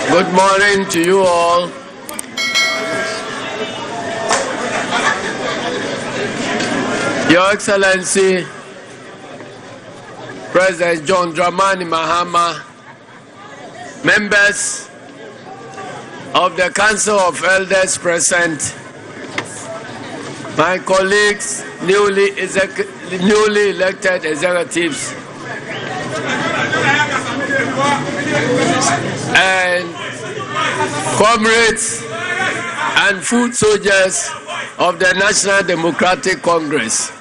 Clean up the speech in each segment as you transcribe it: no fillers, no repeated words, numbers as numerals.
Good morning to you all. Your Excellency, President John Dramani Mahama, members of the Council of Elders present, my colleagues, newly elected executives, and comrades and foot soldiers of the National Democratic Congress.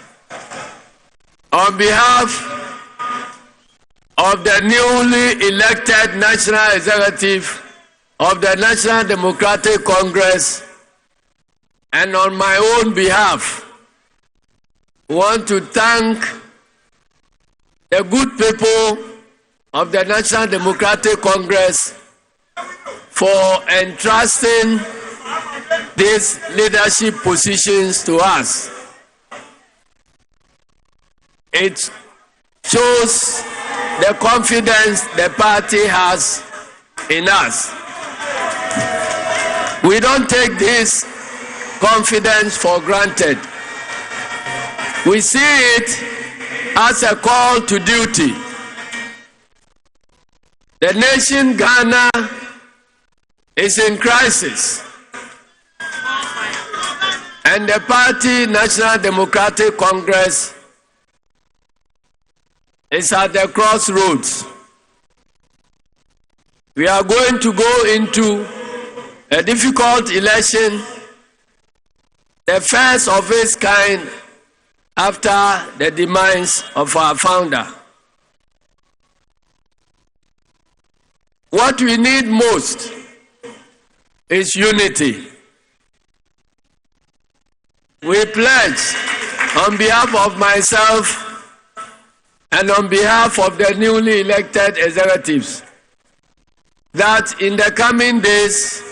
On behalf of the newly elected National Executive of the National Democratic Congress, and on my own behalf, I want to thank the good people of the National Democratic Congress for entrusting these leadership positions to us. It shows the confidence the party has in us. We don't take this confidence for granted. We see it as a call to duty. The nation Ghana is in crisis, and the party National Democratic Congress is at the crossroads. We are going to go into a difficult election, the first of its kind after the demise of our founder. What we need most is unity. We pledge on behalf of myself and on behalf of the newly elected executives that in the coming days,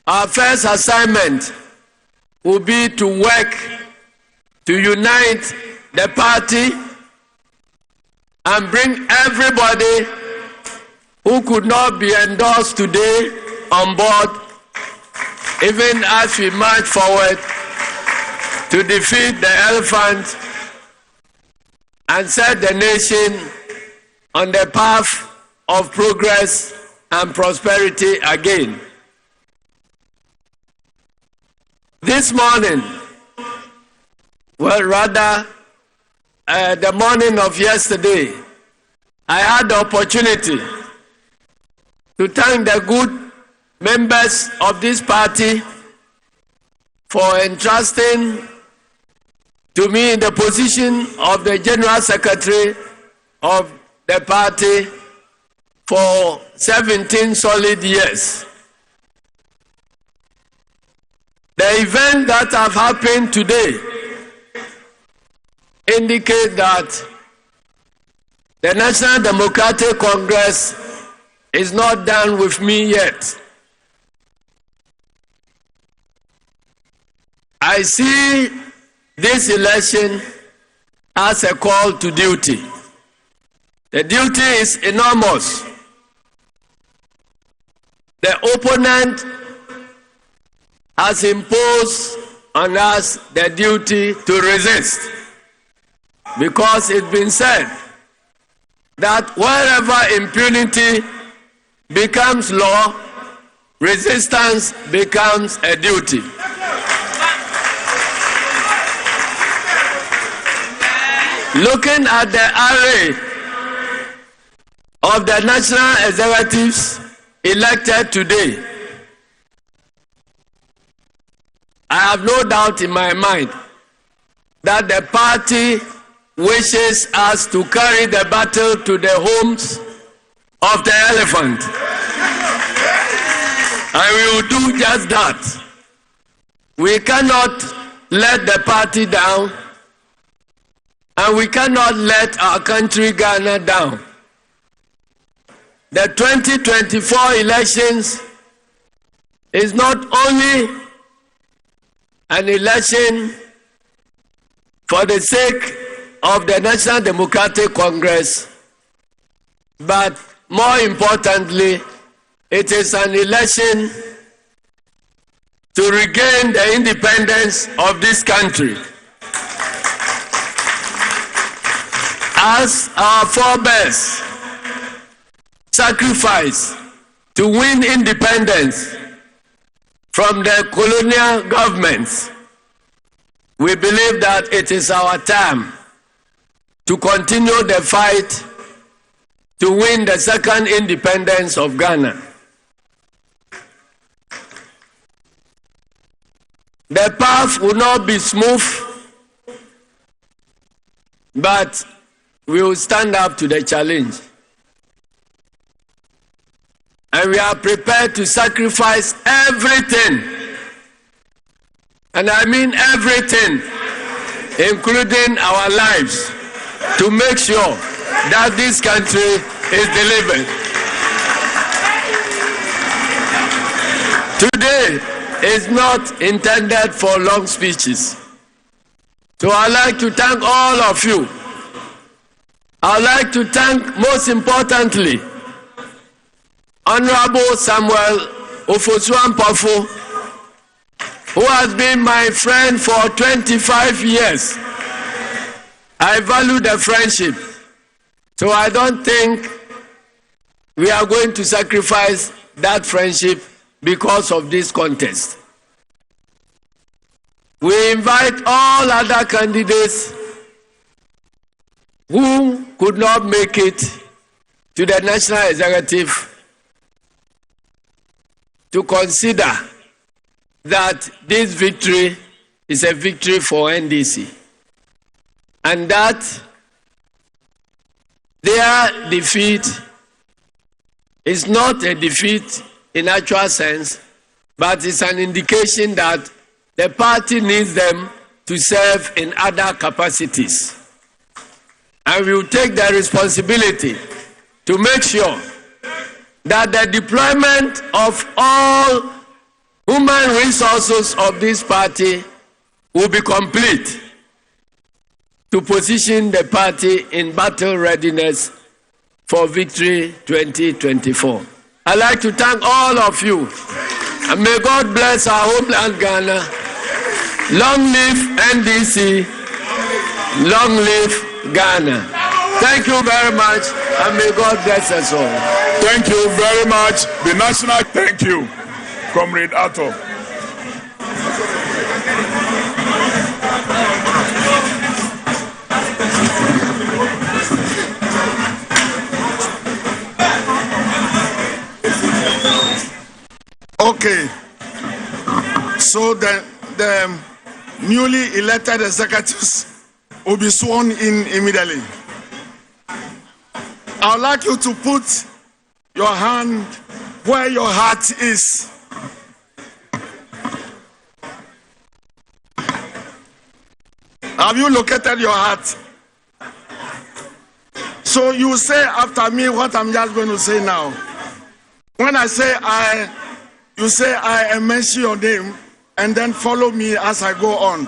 our first assignment will be to work to unite the party and bring everybody who could not be endorsed today on board, even as we march forward to defeat the elephant and set the nation on the path of progress and prosperity again. This morning, well, rather, the morning of yesterday, I had the opportunity to thank the good members of this party for entrusting to me the position of the General Secretary of the party for 17 solid years. The event that have happened today indicate that the National Democratic Congress is not done with me yet. I see this election as a call to duty. The duty is enormous. The opponent has imposed on us the duty to resist, because it's been said that wherever impunity becomes law, resistance becomes a duty. Looking at the array of the national executives elected today, I have no doubt in my mind that the party wishes us to carry the battle to the homes of the elephant. And we will do just that. We cannot let the party down, and we cannot let our country Ghana down. The 2024 elections is not only an election for the sake of the National Democratic Congress, but more importantly, it is an election to regain the independence of this country. As our forebears sacrificed to win independence from the colonial governments, we believe that it is our time to continue the fight to win the second independence of Ghana. The path will not be smooth, but we will stand up to the challenge. And we are prepared to sacrifice everything, and I mean everything, including our lives, to make sure that this country is delivered. Today is not intended for long speeches. So I'd like to thank all of you. I'd like to thank, most importantly, Honorable Samuel Ofosu-Ampofo, who has been my friend for 25 years. I value the friendship, so I don't think we are going to sacrifice that friendship because of this contest. We invite all other candidates who could not make it to the National Executive to consider that this victory is a victory for NDC, and that their defeat is not a defeat in actual sense, but it's an indication that the party needs them to serve in other capacities. And we will take the responsibility to make sure that the deployment of all human resources of this party will be complete to position the party in battle readiness for Victory 2024. I'd like to thank all of you, and may God bless our homeland Ghana. Long live NDC, long live Ghana. Thank you very much, and may God bless us all. Thank you very much. The national thank you, Comrade Arthur. Okay, so the newly elected executives will be sworn in immediately. I would like you to put your hand where your heart is. Have you located your heart? So you say after me what I'm just going to say now. When I say I, you say I and mention your name, and then follow me as I go on.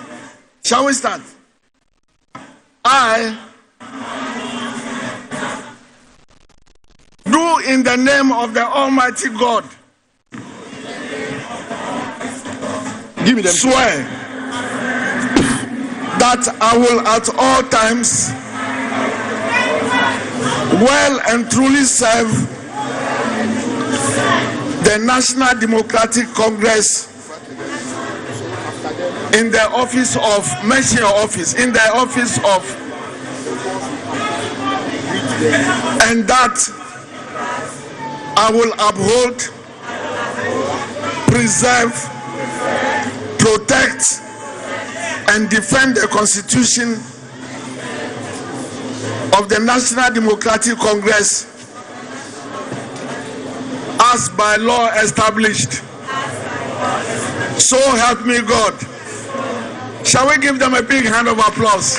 Shall we start? I do in the name of the Almighty God give me them. Swear that I will at all times well and truly serve the National Democratic Congress in the office of, mention your office, in the office of, and that I will uphold, preserve, protect, and defend the Constitution of the National Democratic Congress as by law established. So help me God. Shall we give them a big hand of applause?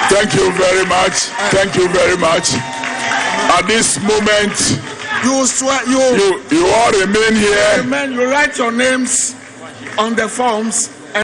Thank you very much. Thank you very much. At this moment, you swear, you all remain here. Amen. You write your names on the forms